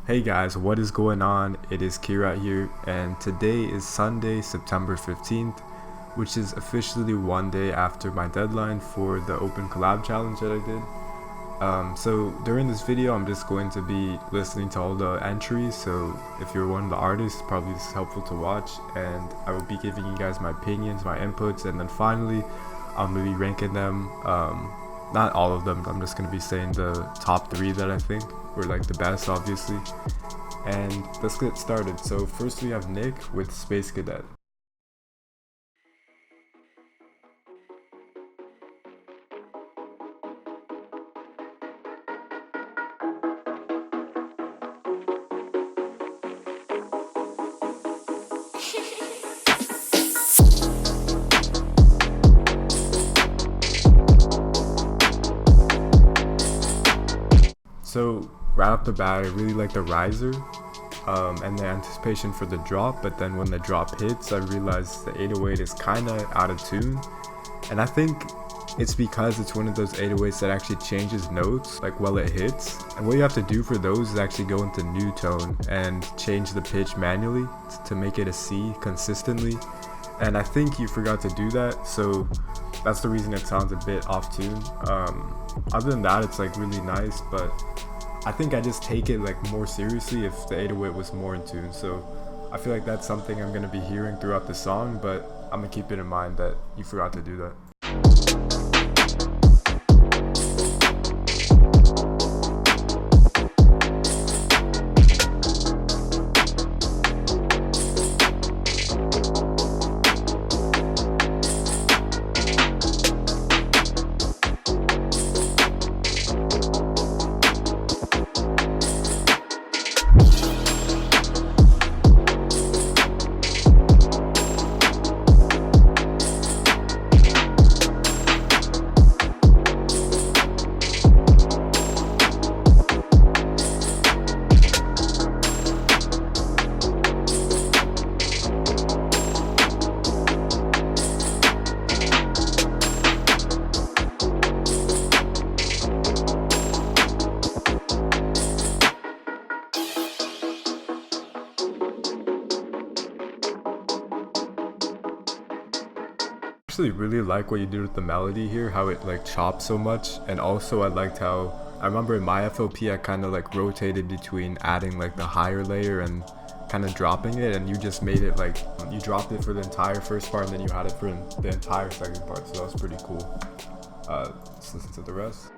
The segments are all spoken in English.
Hey guys, what is going on? It is Kira here, and today is Sunday, September 15th, which is officially one day after my deadline for the open collab challenge that I did. So during this video, I'm just going to be listening to all the entries, so if you're one of the artists, probably this is helpful to watch, and I will be giving you guys my opinions, my inputs, and then finally, I'm going to be ranking them. Not all of them, I'm just going to be saying the top 3 that I think were like the best, obviously. And let's get started. So first we have Nick with Space Cadet. So right off the bat, I really like the riser and the anticipation for the drop, but then when the drop hits, I realized the 808 is kind of out of tune, and I think it's because it's one of those 808s that actually changes notes like while it hits, and what you have to do for those is actually go into new tone and change the pitch manually to make it a C consistently, and I think you forgot to do that, so that's the reason it sounds a bit off tune. Other than that, it's like really nice, but I think I just take it like more seriously if the 808 was more in tune. So I feel like that's something I'm gonna be hearing throughout the song, but I'm gonna keep it in mind that you forgot to do that. I actually really like what you did with the melody here, how it like chops so much, and also I liked how I remember in my FLP I kind of like rotated between adding like the higher layer and kind of dropping it, and you just made it like you dropped it for the entire first part and then you had it for the entire second part, so that was pretty cool. Let's listen to the rest.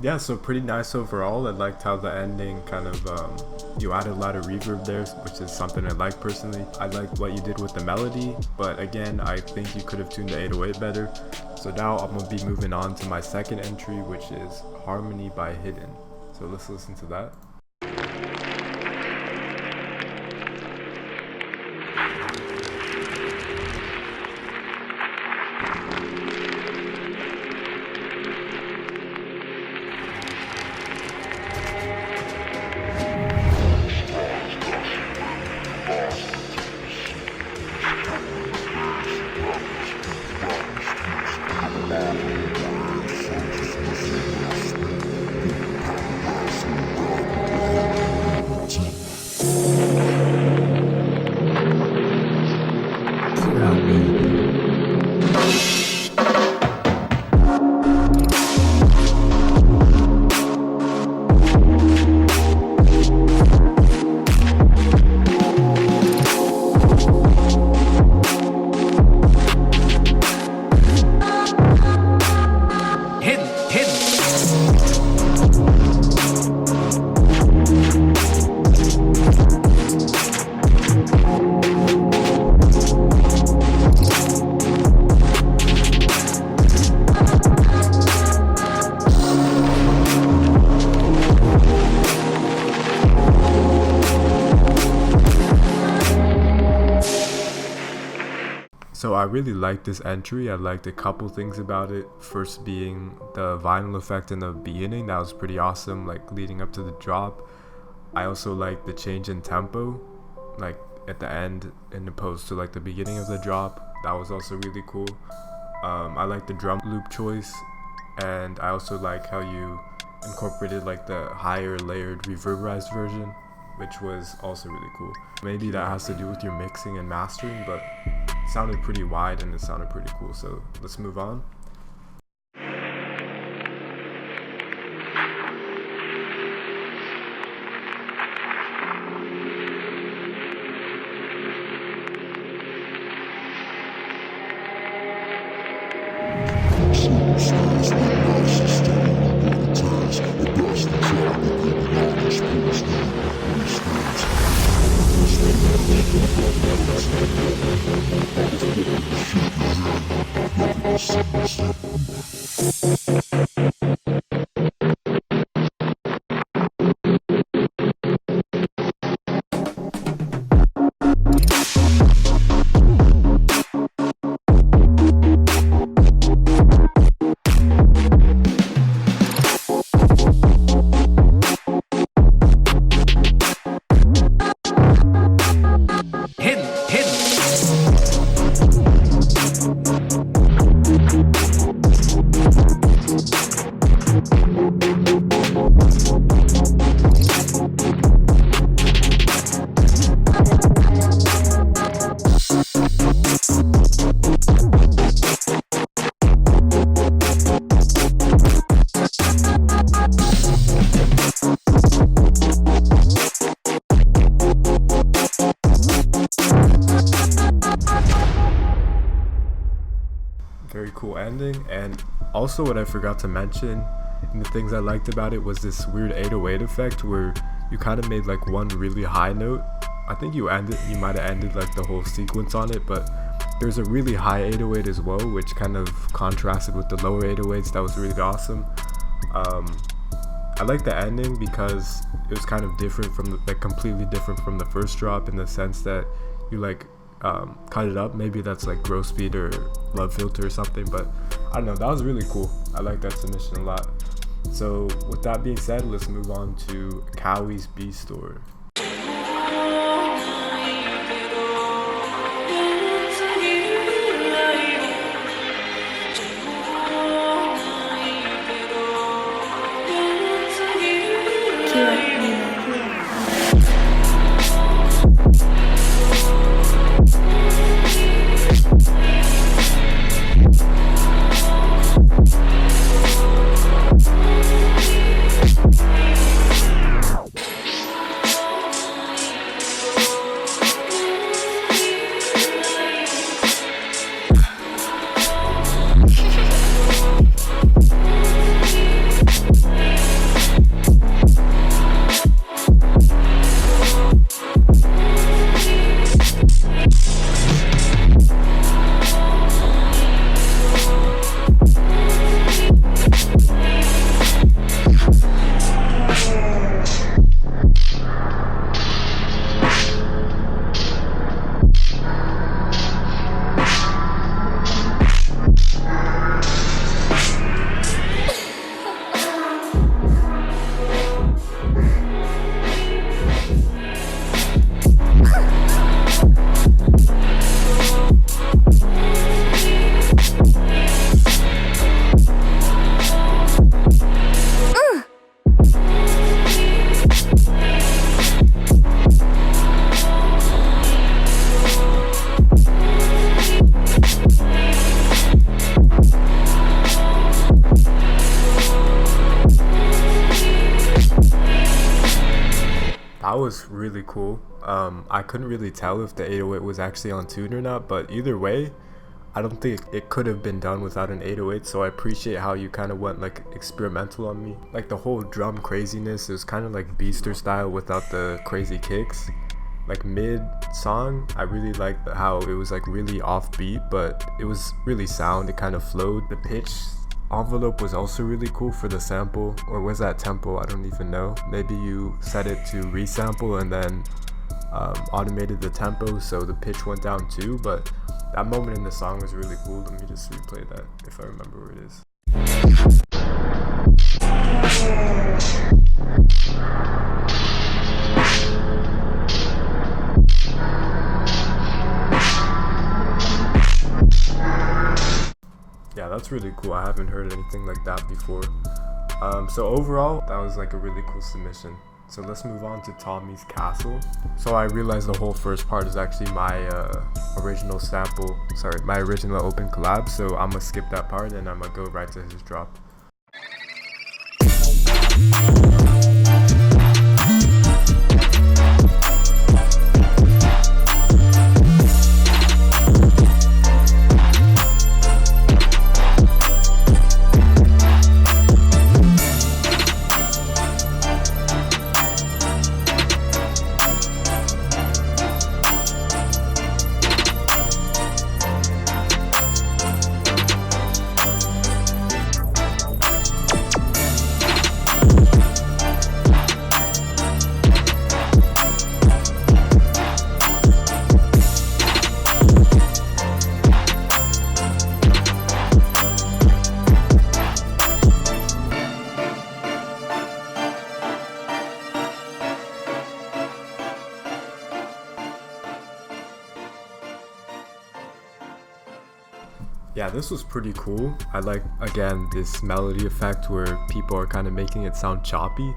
Yeah, so pretty nice overall. I liked how the ending kind of, you added a lot of reverb there, which is something I like personally. I liked what you did with the melody, but again, I think you could have tuned the 808 better. So now I'm going to be moving on to my second entry, which is Harmony by Hidden. So let's listen to that. So I really liked this entry. I liked a couple things about it. First being the vinyl effect in the beginning. That was pretty awesome, like leading up to the drop. I also liked the change in tempo, like at the end in opposed to like the beginning of the drop. That was also really cool. I like the drum loop choice, and I also like how you incorporated like the higher layered reverberized version, which was also really cool. Maybe that has to do with your mixing and mastering, but it sounded pretty wide and it sounded pretty cool. So let's move on. Very cool ending. And also what I forgot to mention and the things I liked about it was this weird 808 effect where you kind of made like one really high note. I think you might have ended like the whole sequence on it, but there's a really high 808 as well, which kind of contrasted with the lower 808s. That was really awesome. I like the ending because it was kind of different from like completely different from the first drop in the sense that you like cut it up. Maybe that's like Grow Speed or Love Filter or something, but I don't know, that was really cool. I like that submission a lot. So with that being said, let's move on to Cowie's B Store. That was really cool. I couldn't really tell if the 808 was actually on tune or not, but either way, I don't think it could have been done without an 808, so I appreciate how you kind of went like experimental on me. Like the whole drum craziness, it was kind of like Beaster style without the crazy kicks. Like mid song, I really liked how it was like really offbeat, but it was really sound, it kind of flowed. The pitch envelope was also really cool for the sample, or was that tempo? I don't even know. Maybe you set it to resample and then automated the tempo so the pitch went down too, but that moment in the song was really cool. Let me just replay that if I remember where it is. Yeah, that's really cool. I haven't heard anything like that before. So overall, that was like a really cool submission. So let's move on to Tommy's Castle. So I realized the whole first part is actually my original sample, my original open collab. So I'm gonna skip that part and I'm gonna go right to his drop. Yeah, this was pretty cool. I like, again, this melody effect where people are kind of making it sound choppy.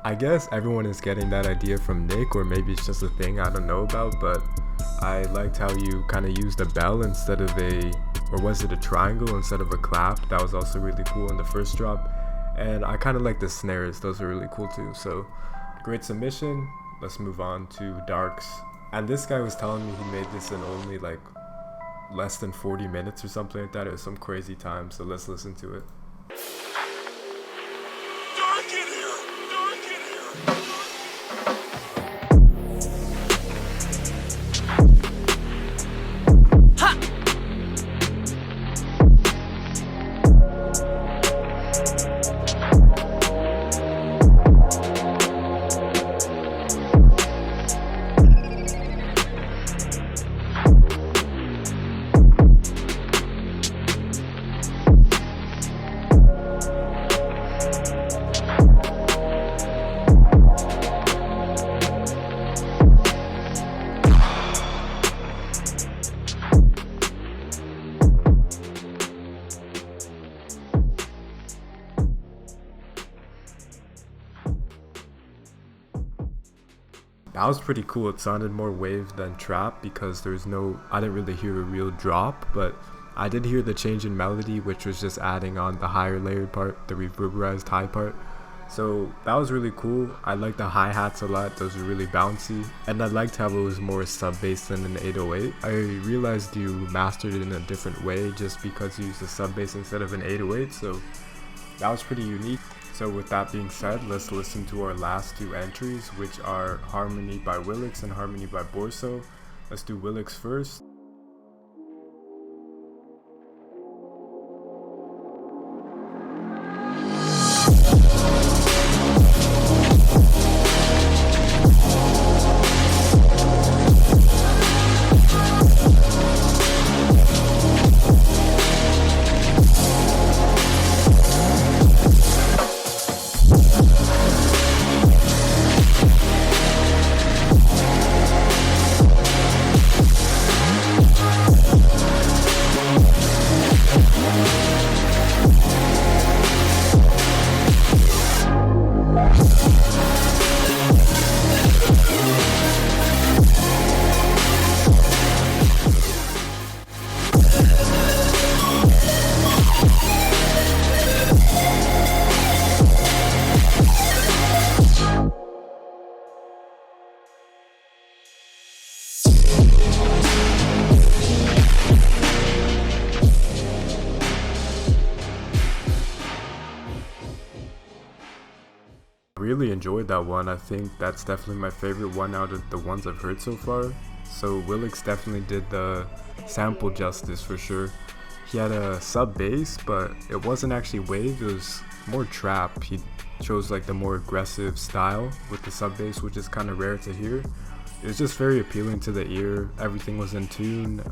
I guess everyone is getting that idea from Nick, or maybe it's just a thing I don't know about, but I liked how you kind of used a bell instead of or was it a triangle instead of a clap? That was also really cool in the first drop. And I kind of like the snares, those are really cool too. So great submission. Let's move on to Darks. And this guy was telling me he made this in only like less than 40 minutes or something like that. It was some crazy time, so let's listen to it. Dark in here! Dark in here! That was pretty cool. It sounded more wave than trap because I didn't really hear a real drop, but I did hear the change in melody, which was just adding on the higher layered part, the reverberized high part. So that was really cool. I liked the hi-hats a lot. Those were really bouncy. And I liked how it was more sub-bass than an 808. I realized you mastered it in a different way just because you used a sub-bass instead of an 808. So that was pretty unique. So with that being said, let's listen to our last two entries, which are Harmony by Willix and Harmony by Borso. Let's do Willix first. Really enjoyed that one. I think that's definitely my favorite one out of the ones I've heard so far. So Willix definitely did the sample justice for sure. He had a sub bass, but it wasn't actually wave, it was more trap. He chose like the more aggressive style with the sub bass, which is kind of rare to hear. it was just very appealing to the ear. Everything was in tune.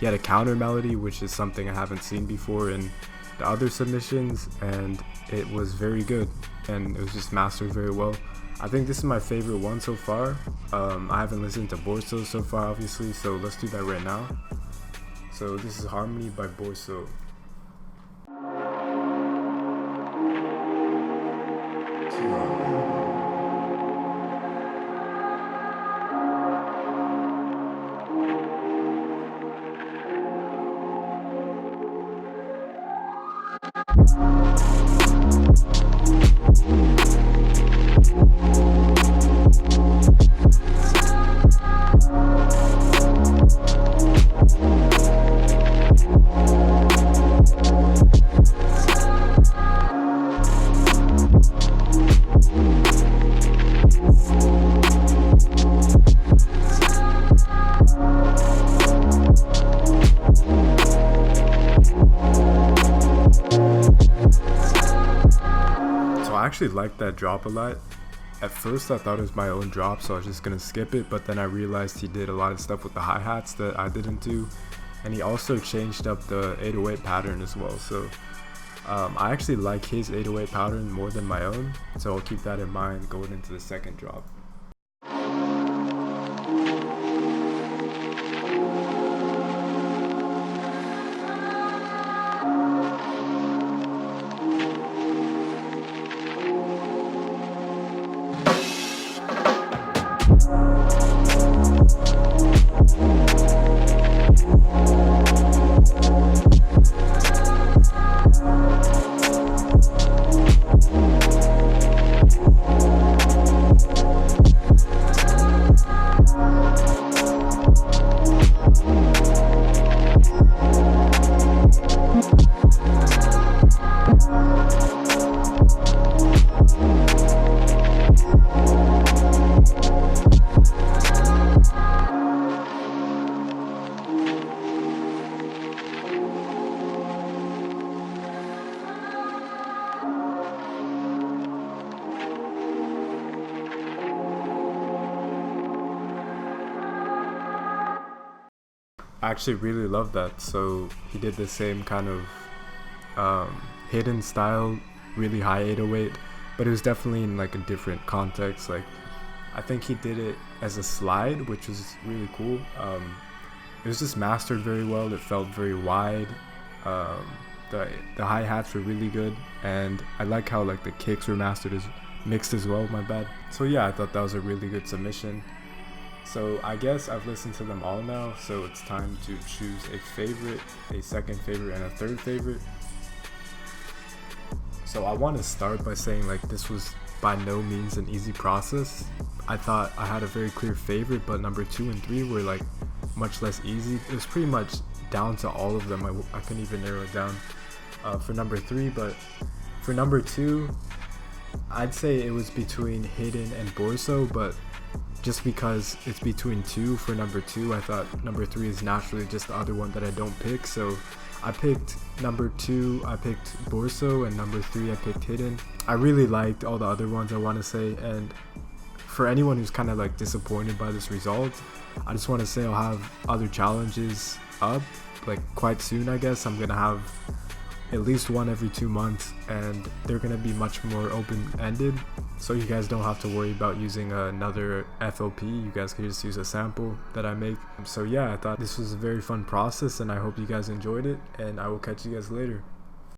He had a counter melody, which is something I haven't seen before in the other submissions, and it was very good, and it was just mastered very well. I think this is my favorite one so far. I haven't listened to Borso so far, obviously, so let's do that right now. So this is Harmony by Borso. I actually liked that drop a lot. At first I thought it was my own drop, so I was just gonna skip it, but then I realized he did a lot of stuff with the hi-hats that I didn't do, and he also changed up the 808 pattern as well. So I actually like his 808 pattern more than my own, so I'll keep that in mind going into the second drop. I actually really love that. So he did the same kind of hidden style, really high 808, but it was definitely in like a different context. Like I think he did it as a slide, which was really cool. It was just mastered very well. It felt very wide. The hi-hats were really good, and I like how like the kicks were mixed as well. My bad. So yeah, I thought that was a really good submission. So I guess I've listened to them all now, so it's time to choose a favorite, a second favorite, and a third favorite. So I want to start by saying like this was by no means an easy process. I thought I had a very clear favorite, but number 2 and 3 were like much less easy. It was pretty much down to all of them. I couldn't even narrow it down for number 3, but for number 2, I'd say it was between Hidden and Borso, but just because it's between 2 for number 2, I thought number 3 is naturally just the other one that I don't pick. So I picked number 2, I picked Borso, and number 3 I picked Hidden. I really liked all the other ones, I want to say, and for anyone who's kind of like disappointed by this result, I just want to say I'll have other challenges up like quite soon. I guess I'm gonna have at least one every 2 months, and they're gonna be much more open-ended, so you guys don't have to worry about using another FLP. You guys can just use a sample that I make. So yeah, I thought this was a very fun process, and I hope you guys enjoyed it, and I will catch you guys later.